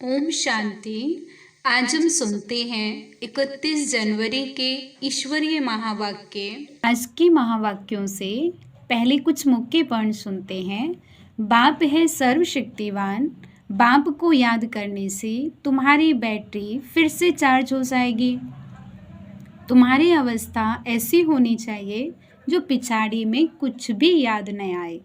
ओम शांति। आज हम सुनते हैं 31 जनवरी के ईश्वरीय महावाक्य। आज के महावाक्यों से पहले कुछ मुख्य पॉइंट सुनते हैं। बाप है सर्वशक्तिवान। बाप को याद करने से तुम्हारी बैटरी फिर से चार्ज हो जाएगी। तुम्हारी अवस्था ऐसी होनी चाहिए जो पिछाड़ी में कुछ भी याद न आए।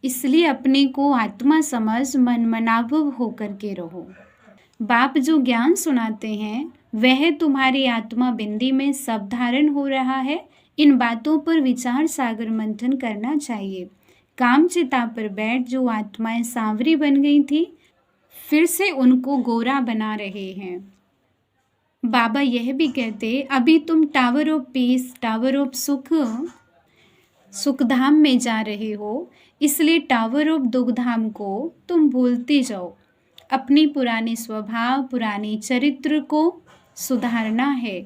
इसलिए अपने को आत्मा समझ मनमनाभव होकर के रहो। बाप जो ज्ञान सुनाते हैं वह तुम्हारी आत्मा बिंदी में सब धारण हो रहा है। इन बातों पर विचार सागर मंथन करना चाहिए। काम चिता पर बैठ जो आत्माएं सांवरी बन गई थी फिर से उनको गोरा बना रहे हैं। बाबा यह भी कहते अभी तुम tower of peace, tower of Sukhdham में जा रहे हो, इसलिए टावर ऑफ दुखधाम को तुम भूलते जाओ। अपनी पुरानी स्वभाव, पुरानी चरित्र को सुधारना है।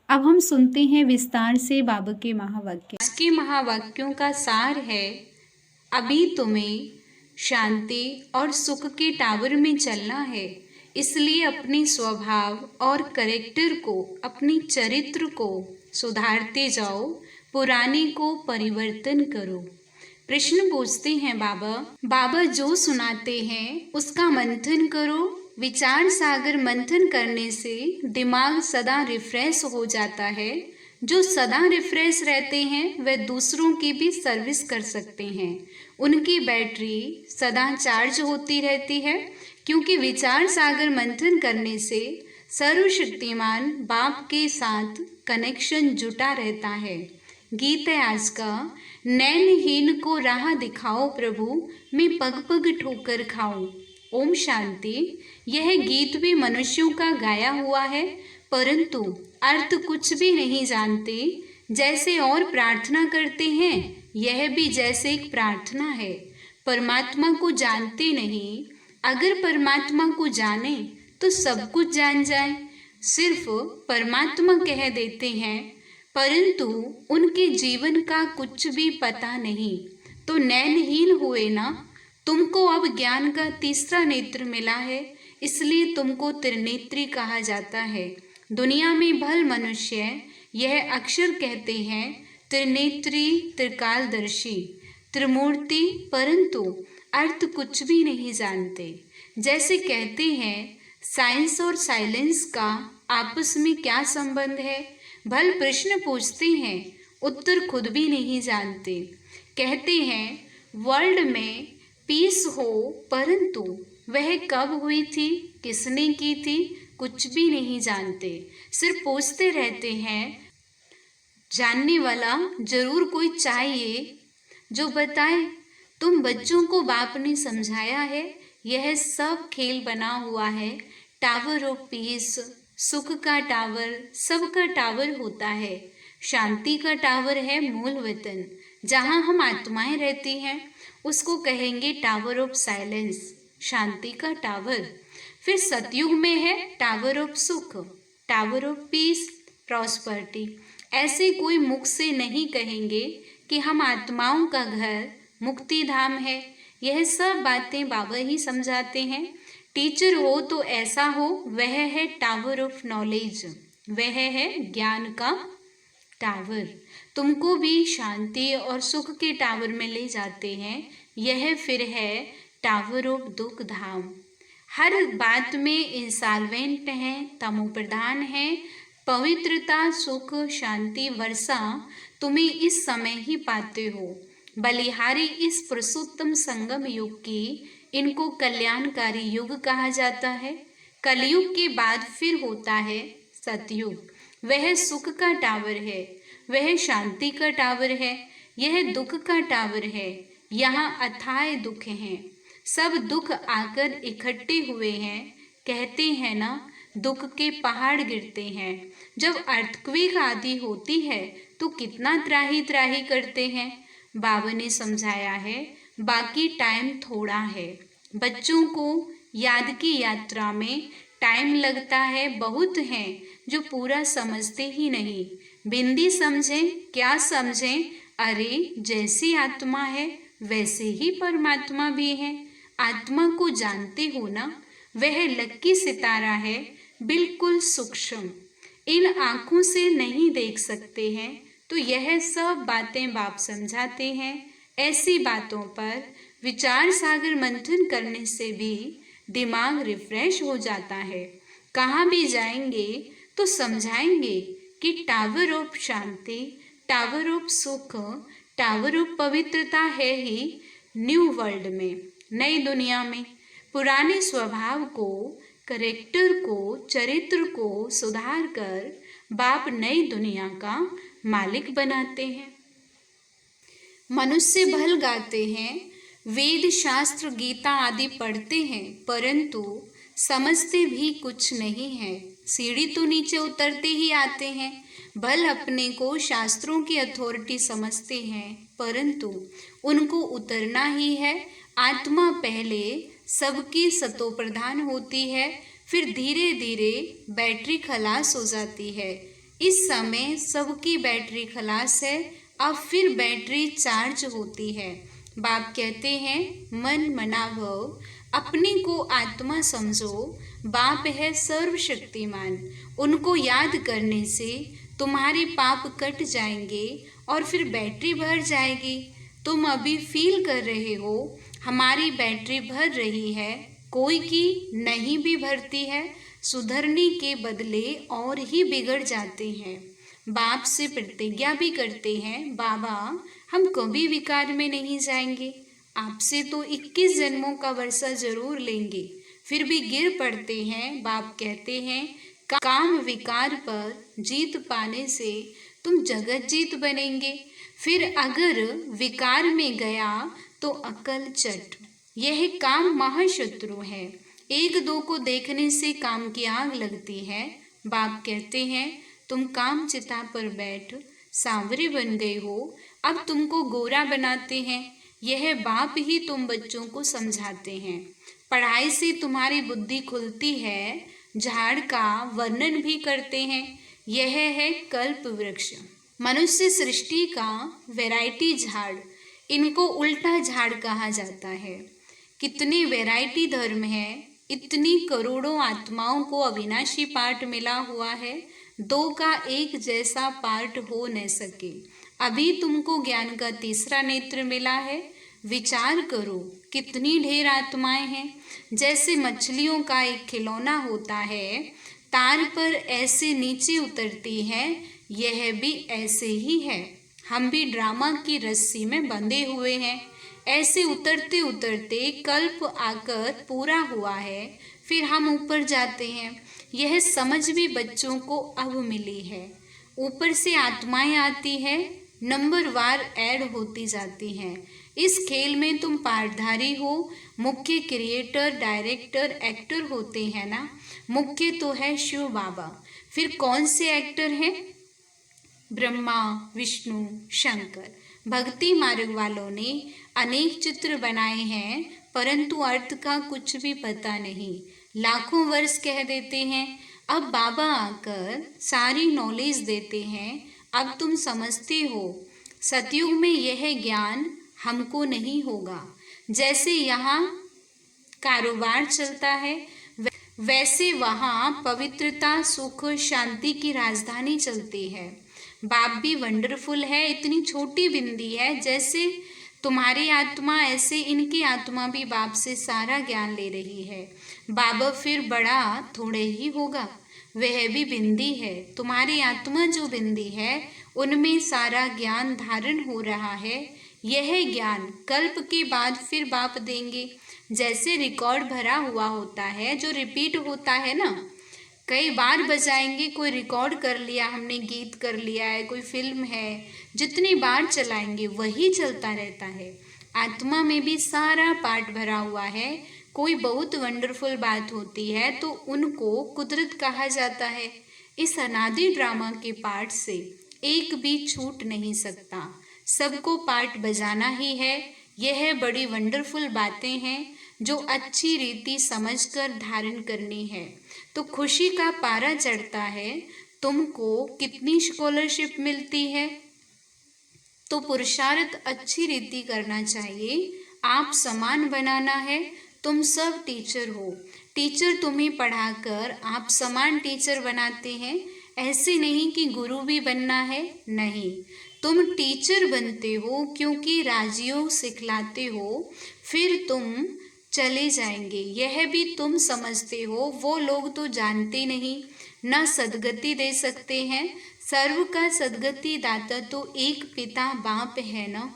अब हम सुनते हैं विस्तार से बाबा के महावाक्य। आज के महावाक्यों का सार है, अभी तुम्हें शांति और सुख के टावर में चलना है, इसलिए अपने स्वभाव और करेक्टर को, अपनी चरित्र को सुधारते जाओ, पुराने को परिवर्तन करो। प्रश्न पूछते हैं बाबा जो सुनाते हैं उसका मंथन करो। विचार सागर मंथन करने से दिमाग सदा रिफ्रेश हो जाता है। जो सदा रिफ्रेश रहते हैं वह दूसरों की भी सर्विस कर सकते हैं। उनकी बैटरी सदा चार्ज होती रहती है, क्योंकि विचार सागर मंथन करने से सर्वशक्तिमान बाप के साथ कनेक्शन जुटा रहता है। गीत है आज का, नैनहीन को राह दिखाओ प्रभु, मैं पग पग ठोकर खाऊं। ओम शांति। यह गीत भी मनुष्यों का गाया हुआ है, परंतु अर्थ कुछ भी नहीं जानते। जैसे और प्रार्थना करते हैं, यह भी जैसे एक प्रार्थना है। परमात्मा को जानते नहीं। अगर परमात्मा को जाने तो सब कुछ जान जाए। सिर्फ परमात्मा कह देते हैं, परंतु उनके जीवन का कुछ भी पता नहीं, तो नैनहीन हुए ना। तुमको अब ज्ञान का तीसरा नेत्र मिला है, इसलिए तुमको त्रिनेत्री कहा जाता है। दुनिया में भल मनुष्य यह अक्षर कहते हैं त्रिनेत्री, त्रिकालदर्शी, त्रिमूर्ति, परंतु अर्थ कुछ भी नहीं जानते। जैसे कहते हैं साइंस और साइलेंस का आपस में क्या संबंध है। भल प्रश्न पूछते हैं, उत्तर खुद भी नहीं जानते। कहते हैं वर्ल्ड में पीस हो, परंतु वह कब हुई थी, किसने की थी, कुछ भी नहीं जानते। सिर्फ पूछते रहते हैं। जानने वाला जरूर कोई चाहिए जो बताए। तुम बच्चों को बाप ने समझाया है, यह सब खेल बना हुआ है। टावर ऑफ पीस, सुख का टावर, सबका टावर होता है। शांति का टावर है मूल वतन, जहाँ हम आत्माएं रहती हैं, उसको कहेंगे टावर ऑफ साइलेंस, शांति का टावर। फिर सतयुग में है टावर ऑफ सुख, टावर ऑफ पीस, प्रॉस्पर्टी। ऐसे कोई मुख से नहीं कहेंगे कि हम आत्माओं का घर मुक्ति धाम है। यह सब बातें बाबा ही समझाते हैं। टीचर हो तो ऐसा हो, वह है टावर ऑफ नॉलेज, वह है ज्ञान का टावर। तुमको भी शांति और सुख के टावर में ले जाते हैं। यह फिर है टावर ऑफ दुख धाम। हर बात में इंसॉल्वेंट है, तमो प्रधान है। पवित्रता, सुख, शांति, वर्षा तुम्हें इस समय ही पाते हो। बलिहारी इस पुरुषोत्तम संगम युग की, इनको कल्याणकारी युग कहा जाता है। कलयुग के बाद फिर होता है सतयुग। वह सुख का टावर है, वह शांति का टावर है, यह दुख का टावर है। यहाँ अथाह दुख हैं, सब दुख आकर इकट्ठे हुए हैं। कहते हैं ना, दुख के पहाड़ गिरते हैं। जब अर्थक्वेक आदि होती है तो कितना त्राही त्राही करते हैं। बाबा ने समझाया है, बाकी टाइम थोड़ा है। बच्चों को याद की यात्रा में टाइम लगता है। बहुत हैं जो पूरा समझते ही नहीं। बिंदी समझें, क्या समझें, अरे जैसी आत्मा है वैसे ही परमात्मा भी है। आत्मा को जानते हो ना, वह लकी सितारा है, बिल्कुल सूक्ष्म। इन आँखों से नहीं देख सकते हैं, तो यह सब बातें बाप समझाते हैं। ऐसी बातों पर विचार सागर मंथन करने से भी दिमाग रिफ्रेश हो जाता है। कहाँ भी जाएंगे तो समझाएंगे कि tower of Shanti, tower of सुख, टावर ऑफ पवित्रता है ही न्यू वर्ल्ड में, नई दुनिया में। पुराने स्वभाव को, करेक्टर को, चरित्र को सुधार कर बाप नई दुनिया का मालिक बनाते हैं। मनुष्य भल गाते हैं, वेद शास्त्र गीता आदि पढ़ते हैं, परंतु समझते भी कुछ नहीं है। सीढ़ी तो नीचे उतरते ही आते हैं। भल अपने को शास्त्रों की अथॉरिटी समझते हैं, परंतु उनको उतरना ही है। आत्मा पहले सबकी सतोप्रधान होती है, फिर धीरे धीरे बैटरी खलास हो जाती है। इस समय सबकी बैटरी खलास है, अब फिर बैटरी चार्ज होती है। बाप कहते हैं मन मनाभव, अपने को आत्मा समझो। बाप है सर्वशक्तिमान, उनको याद करने से तुम्हारे पाप कट जाएंगे और फिर बैटरी भर जाएगी। तुम अभी फील कर रहे हो हमारी बैटरी भर रही है, कोई की नहीं भी भरती है। सुधरने के बदले और ही बिगड़ जाते हैं। बाप से प्रतिज्ञा भी करते हैं, बाबा हम कभी विकार में नहीं जाएंगे। आपसे तो 21 जन्मों का वर्षा जरूर लेंगे, फिर भी गिर पड़ते हैं। बाप कहते हैं काम विकार पर जीत पाने से तुम जगत जीत बनेंगे। फिर अगर विकार में गया तो अकल चट। यह काम महाशत्रु है, एक दो को देखने से काम की आग लगती है। बाप कहते हैं तुम काम चिता पर बैठ सांवरे बन गए हो, अब तुमको गोरा बनाते हैं। यह बाप ही तुम बच्चों को समझाते हैं। पढ़ाई से तुम्हारी बुद्धि खुलती है, झाड़ का वर्णन भी करते हैं। यह है कल्प वृक्ष, मनुष्य सृष्टि का वैरायटी झाड़। इनको उल्टा झाड़ कहा जाता है। कितने वैरायटी धर्म है, इतनी करोड़ों आत्माओं को अविनाशी पार्ट मिला हुआ है, दो का एक जैसा पार्ट हो न सके। अभी तुमको ज्ञान का तीसरा नेत्र मिला है। विचार करो कितनी ढेर आत्माएं हैं। जैसे मछलियों का एक खिलौना होता है, तार पर ऐसे नीचे उतरती है, यह भी ऐसे ही है। हम भी ड्रामा की रस्सी में बंधे हुए हैं। ऐसे उतरते उतरते कल्प आकर पूरा हुआ है, फिर हम ऊपर जाते हैं। यह समझ भी बच्चों को अब मिली है। ऊपर से आत्माएं आती है, नंबर वार ऐड होती जाती हैं। इस खेल में तुम पार्टधारी हो। मुख्य क्रिएटर, डायरेक्टर, एक्टर होते हैं ना। मुख्य तो है शिव बाबा, फिर कौन से एक्टर हैं? ब्रह्मा, विष्णु, शंकर। भक्ति मार्ग वालों ने अनेक चित्र बनाए हैं, परंतु अर्थ का कुछ भी पता नहीं। लाखों वर्ष कह देते हैं। अब बाबा आकर सारी नॉलेज देते हैं। अब तुम समझते हो। सतयुग में यह ज्ञान हमको नहीं होगा। जैसे यहाँ कारोबार चलता है, वैसे वहाँ पवित्रता, सुख, शांति की राजधानी चलती है। बाप भी वंडरफुल है, इतनी छोटी बिंदी है। जैसे तुम्हारी आत्मा, ऐसे इनकी आत्मा भी बाप से सारा ज्ञान ले रही है। बाबा फिर बड़ा थोड़े ही होगा, वह भी बिंदी है। तुम्हारी आत्मा जो बिंदी है, उनमें सारा ज्ञान धारण हो रहा है। यह ज्ञान कल्प के बाद फिर बाप देंगे। जैसे रिकॉर्ड भरा हुआ होता है, जो रिपीट होता है ना, कई बार बजाएंगे। कोई रिकॉर्ड कर लिया हमने, गीत कर लिया है, कोई फिल्म है, जितनी बार चलाएंगे वही चलता रहता है। आत्मा में भी सारा पार्ट भरा हुआ है। कोई बहुत वंडरफुल बात होती है तो उनको कुदरत कहा जाता है। इस अनादि ड्रामा के पार्ट से एक भी छूट नहीं सकता, सबको पार्ट बजाना ही है। यह बड़ी वंडरफुल बातें हैं जो अच्छी रीति समझकर धारण करनी है, तो खुशी का पारा चढ़ता है। तुमको कितनी स्कॉलरशिप मिलती है, तो पुरुषार्थ अच्छी रीति करना चाहिए। आप समान बनाना है। तुम सब टीचर हो, टीचर तुम्हें पढ़ाकर आप समान टीचर बनाते हैं, ऐसे नहीं कि गुरु भी बनना है, नहीं। तुम टीचर बनते हो क्योंकि राजयोग सिखलाते हो, फिर तुम चले जाएंगे, यह भी तुम समझते हो। वो लोग तो जानते नहीं, न सद्गति दे सकते हैं। सर्व का सद्गति दाता तो एक पिता बाप है ना।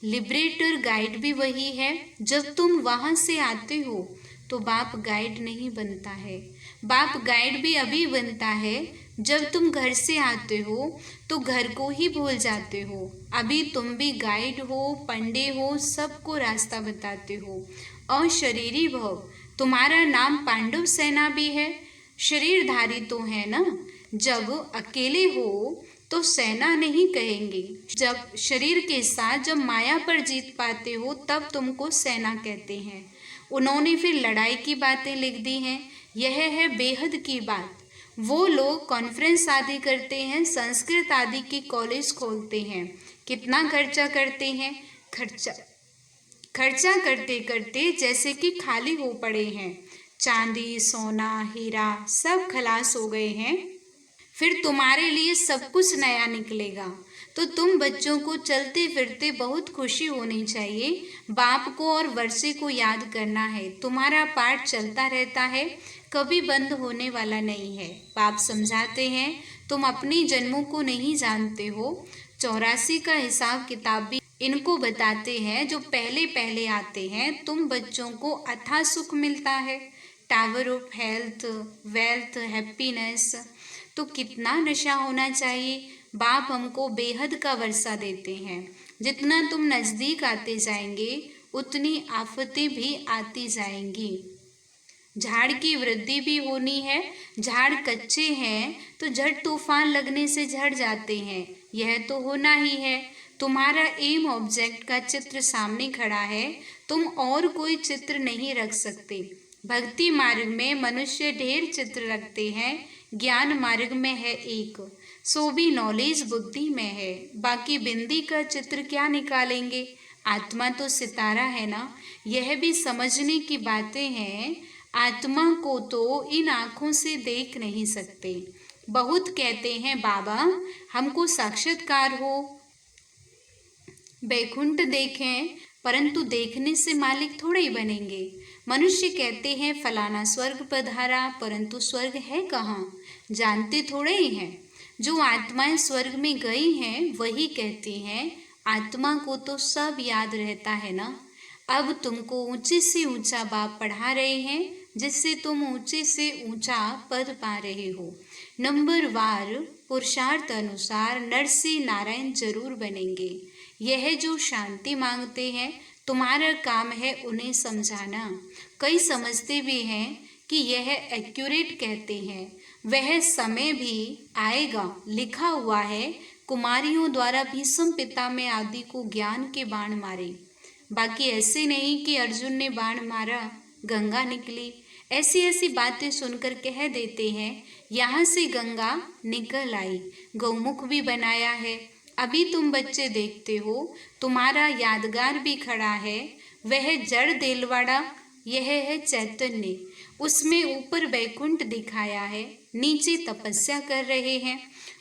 लिबरेटर गाइड भी वही है। जब तुम वहाँ से आते हो तो बाप गाइड नहीं बनता है। बाप गाइड भी अभी बनता है जब तुम घर से आते हो तो घर को ही भूल जाते हो। अभी तुम भी गाइड हो, पंडे हो, सबको रास्ता बताते हो। और शरीरी भव, तुम्हारा नाम पांडव सेना भी है। शरीरधारी तो है ना। जब अकेले हो तो सेना नहीं कहेंगे, जब शरीर के साथ जब माया पर जीत पाते हो तब तुमको सेना कहते हैं। उन्होंने फिर लड़ाई की बातें लिख दी हैं। यह है बेहद की बात। वो लोग कॉन्फ्रेंस आदि करते हैं, संस्कृत आदि के कॉलेज खोलते हैं, कितना खर्चा करते हैं। खर्चा करते करते जैसे कि खाली हो पड़े हैं। चांदी, सोना, हीरा सब खलास हो गए हैं। फिर तुम्हारे लिए सब कुछ नया निकलेगा। तो तुम बच्चों को चलते फिरते बहुत खुशी होनी चाहिए। बाप को और वर्षे को याद करना है। तुम्हारा पाठ चलता रहता है, कभी बंद होने वाला नहीं है। बाप समझाते हैं, तुम अपने जन्मों को नहीं जानते हो। 84 का हिसाब किताब भी इनको बताते हैं जो पहले पहले आते हैं। तुम बच्चों को अथाह सुख मिलता है, tower of health, wealth, happiness. तो कितना नशा होना चाहिए। बाप हमको बेहद का वर्षा देते हैं। जितना तुम नज़दीक आते जाएंगे उतनी आफतें भी आती जाएंगी। झाड़ की वृद्धि भी होनी है। झाड़ कच्चे हैं तो झट तूफान लगने से झड़ जाते हैं, यह तो होना ही है। तुम्हारा एम ऑब्जेक्ट का चित्र सामने खड़ा है, तुम और कोई चित्र नहीं रख सकते। भक्ति मार्ग में मनुष्य ढेर चित्र रखते हैं, ज्ञान मार्ग में है एक, सो भी नॉलेज बुद्धि में है। बाकी बिंदी का चित्र क्या निकालेंगे। आत्मा तो सितारा है ना। यह भी समझने की बातें हैं। आत्मा को तो इन आँखों से देख नहीं सकते। बहुत कहते हैं बाबा हमको साक्षात्कार हो, बैकुंठ देखें, परंतु देखने से मालिक थोड़े ही बनेंगे। मनुष्य कहते हैं फलाना स्वर्ग पधारा, परंतु स्वर्ग है कहाँ, जानते थोड़े ही हैं। जो आत्माएं स्वर्ग में गई हैं वही कहती हैं आत्मा को तो सब याद रहता है ना। अब तुमको ऊंचे से ऊंचा बाप पढ़ा रहे हैं, जिससे तुम ऊंचे से ऊंचा पद पा रहे हो। नंबर वार पुरुषार्थ अनुसार नर से नारायण जरूर बनेंगे। यह जो शांति मांगते हैं, तुम्हारा काम है उन्हें समझाना। कई समझते भी हैं कि यह एक्यूरेट कहते हैं। वह समय भी आएगा, लिखा हुआ है, कुमारियों द्वारा भीष्म पितामह आदि को ज्ञान के बाण मारे। बाकी ऐसे नहीं कि अर्जुन ने बाण मारा गंगा निकली। ऐसी ऐसी बातें सुनकर कह देते हैं यहाँ से गंगा निकल आई, गौमुख भी बनाया है। अभी तुम बच्चे देखते हो, तुम्हारा यादगार भी खड़ा है। वह जड़ देलवाड़ा, यह है चैतन्य। उसमें ऊपर बैकुंठ दिखाया है, नीचे तपस्या कर रहे हैं।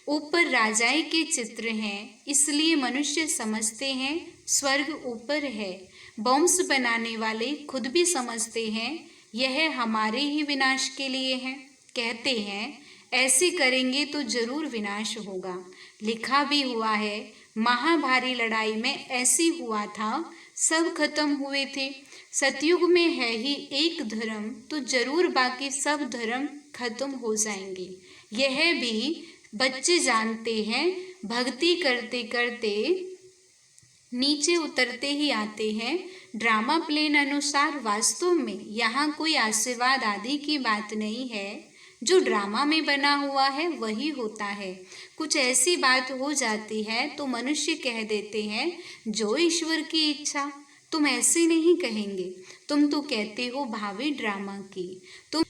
ऊपर राजाई के चित्र हैं, इसलिए मनुष्य समझते हैं स्वर्ग ऊपर है। बॉम्ब्स बनाने वाले खुद भी समझते हैं यह हमारे ही विनाश के लिए है। कहते हैं ऐसे करेंगे तो जरूर विनाश होगा। लिखा भी हुआ है, महाभारी लड़ाई में ऐसी हुआ था, सब खत्म हुए थे। सतयुग में है ही एक धर्म, तो जरूर बाकी सब धर्म खत्म हो जाएंगे। यह भी बच्चे जानते हैं। भक्ति करते करते नीचे उतरते ही आते हैं। ड्रामा प्लेन अनुसार वास्तव में यहाँ कोई आशीर्वाद आदि की बात नहीं है। जो ड्रामा में बना हुआ है वही होता है। कुछ ऐसी बात हो जाती है तो मनुष्य कह देते हैं जो ईश्वर की इच्छा। तुम ऐसे नहीं कहेंगे, तुम तो कहते हो भावी ड्रामा की।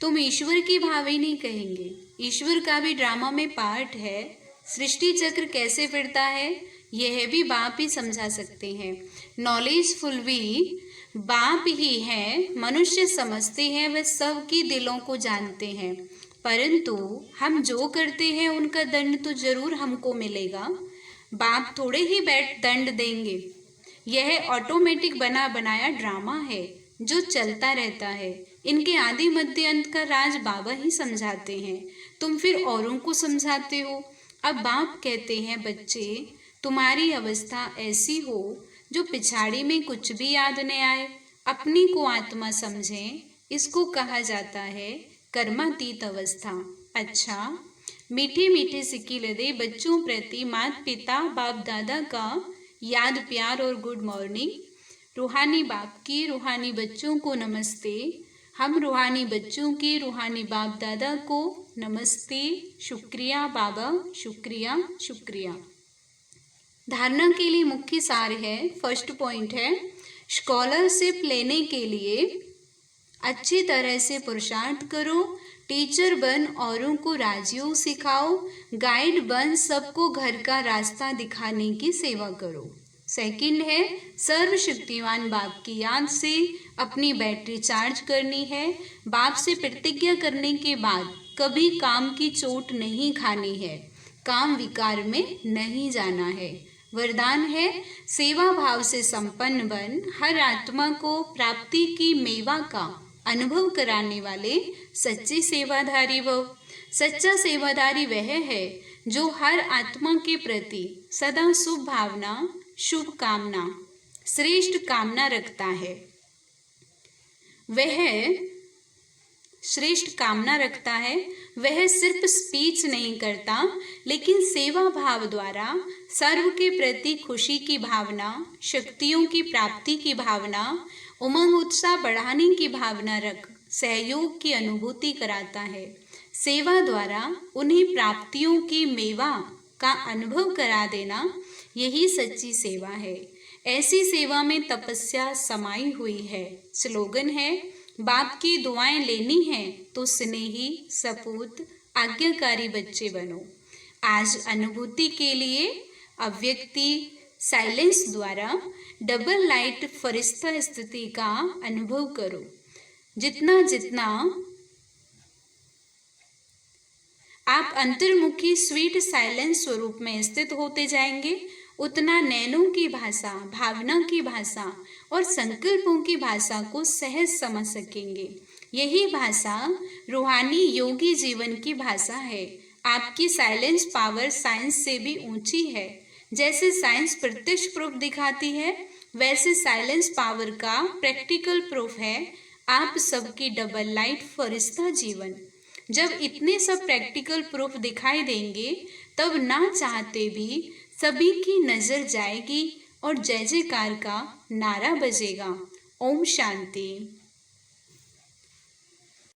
तुम ईश्वर की भावी नहीं कहेंगे। ईश्वर का भी ड्रामा में पार्ट है। सृष्टि चक्र कैसे फिरता है यह भी बाप ही समझा सकते हैं। नॉलेजफुल भी बाप ही है, मनुष्य समझते हैं वह सबके दिलों को जानते हैं, परंतु हम जो करते हैं उनका दंड तो जरूर हमको मिलेगा। बाप थोड़े ही बैठ दंड देंगे। यह ऑटोमेटिक बना बनाया ड्रामा है जो चलता रहता है। इनके आदि मध्य अंत का राज बाबा ही समझाते हैं, तुम फिर औरों को समझाते हो। अब बाप कहते हैं, बच्चे तुम्हारी अवस्था ऐसी हो जो पिछाड़ी में कुछ भी याद न आए, अपनी को आत्मा समझें, इसको कहा जाता है कर्मातीत अवस्था। अच्छा, मीठे मीठे सिक्की लदे बच्चों प्रति माता पिता बाप दादा का याद प्यार और गुड मॉर्निंग। रूहानी बाप की रूहानी बच्चों को नमस्ते। हम रूहानी बच्चों के रूहानी बाप दादा को नमस्ते। शुक्रिया बाबा, शुक्रिया शुक्रिया। धारणा के लिए मुख्य सार है, फर्स्ट पॉइंट है, स्कॉलरशिप लेने के लिए अच्छी तरह से पुरुषार्थ करो, टीचर बन औरों को राजयोग सिखाओ, गाइड बन सबको घर का रास्ता दिखाने की सेवा करो। सेकंड है, सर्वशक्तिवान बाप की याद से अपनी बैटरी चार्ज करनी है। बाप से प्रतिज्ञा करने के बाद कभी काम की चोट नहीं खानी है, काम विकार में नहीं जाना है। वरदान है, सेवा भाव से संपन्न बन हर आत्मा को प्राप्ति की मेवा का अनुभव कराने वाले सच्चे सेवाधारी भव। सच्चा सेवाधारी वह है जो हर आत्मा के प्रति सदा शुभ भावना, शुभ कामना, श्रेष्ठ कामना रखता है। वह श्रेष्ठ कामना रखता है। वह सिर्फ स्पीच नहीं करता, लेकिन सेवा भाव द्वारा सर्व के प्रति खुशी की भावना, शक्तियों की प्राप्ति की भावना, उमंग उत्साह बढ़ाने की भावना रख सहयोग की अनुभूति कराता है। सेवा द्वारा उन्हें प्राप्तियों की मेवा का अनुभव करा देना, यही सच्ची सेवा है। ऐसी सेवा में तपस्या समाई हुई है। स्लोगन है, बाप की दुआएं लेनी है तो स्नेही, सपूत, आज्ञाकारी बच्चे बनो। आज अनुभूति के लिए अव्यक्ति साइलेंस द्वारा डबल लाइट फरिश्ता स्थिति का अनुभव करो। जितना जितना आप अंतर्मुखी स्वीट साइलेंस स्वरूप में स्थित होते जाएंगे, उतना नैनों की भाषा, भावना की भाषा और संकल्पों की भाषा को सहज समझ सकेंगे। यही भाषा रूहानी योगी जीवन की भाषा है। आपकी साइलेंस पावर साइंस से भी ऊंची है। जैसे साइंस प्रत्यक्ष प्रूफ दिखाती है, वैसे साइलेंस पावर का प्रैक्टिकल प्रूफ है आप सबकी डबल लाइट फरिश्ता जीवन। जब इतने सब प्रैक्टिकल प्रूफ दिखाई देंगे, तब ना चाहते भी सभी की नजर जाएगी और जय जयकार का नारा बजेगा। ओम शांति।